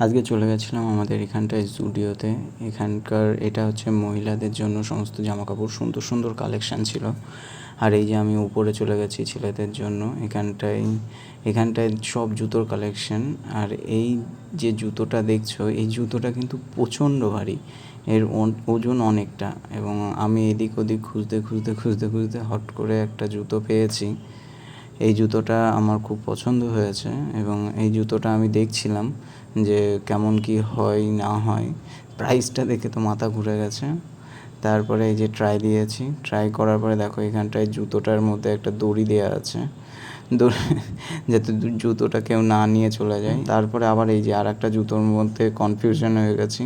আজকে চলে গেছিলাম আমাদের এখানটায় জুডিওতে। এখানকার এটা হচ্ছে মহিলাদের জন্য সমস্ত জামাকাপড়, সুন্দর সুন্দর কালেকশান ছিল। আর এই যে আমি উপরে চলে গেছি ছেলেদের জন্য, এখানটায় সব জুতোর কালেকশান। আর এই যে জুতোটা দেখছো, এই জুতোটা কিন্তু প্রচণ্ড ভারী, এর ওজন অনেকটা। এবং আমি এদিক ওদিক খুঁজতে হট করে একটা জুতো পেয়েছি। এই জুতোটা আমার খুব পছন্দ হয়েছে এবং এই জুতোটা আমি দেখছিলাম যে কেমন কি হয় না হয়। প্রাইসটা দেখে তো মাথা ঘুরে গেছে। তারপরে এই যে ট্রাই করার পরে দেখো এখানটায় জুতোটার মধ্যে একটা দড়ি দেওয়া আছে, দড়ি যাতে জুতোটা কেউ না নিয়ে চলে যায়। তারপরে আবার এই যে আর একটা জুতোর মধ্যে কনফিউশন হয়ে গেছি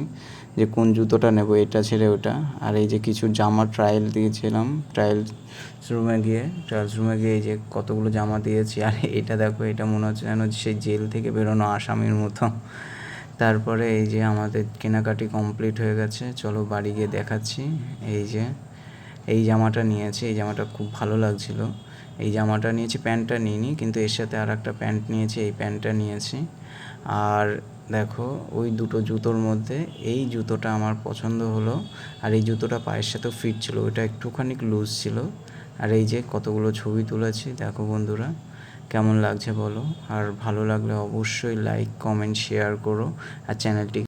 যে কোন জুতোটা নেব, এটা ছেড়ে ওটা। আর এই যে কিছু জামা ট্রায়াল দিয়েছিলাম, ট্রায়ালস রুমে গিয়ে এই যে কতগুলো জামা দিয়েছি। আর এটা দেখো, এটা মনে হচ্ছে যেন সেই জেল থেকে বেরোনো আসামির মতো। তারপরে এই যে আমাদের কেনাকাটি কমপ্লিট হয়ে গেছে, চলো বাড়ি গিয়ে দেখাচ্ছি। এই যে এই জামাটা নিয়েছি, এই জামাটা খুব ভালো লাগছিলো। এই জামাটা নিয়েছি, প্যান্টটা নিইনি, কিন্তু এর সাথে আর একটা প্যান্ট নিয়েছি, এই প্যান্টটা নিয়েছি। আর দেখো ওই দুটো জুতোর মধ্যে এই জুতোটা আমার পছন্দ হলো। আর এই জুতোটা পায়ের সাথেও ফিট ছিল, ওইটা একটুখানি লুজ ছিল। আর এই যে কতগুলো ছবি তুলেছি, দেখো বন্ধুরা কেমন লাগছে বলো। আর ভালো লাগলে অবশ্যই লাইক, কমেন্ট, শেয়ার করো। আর চ্যানেলটি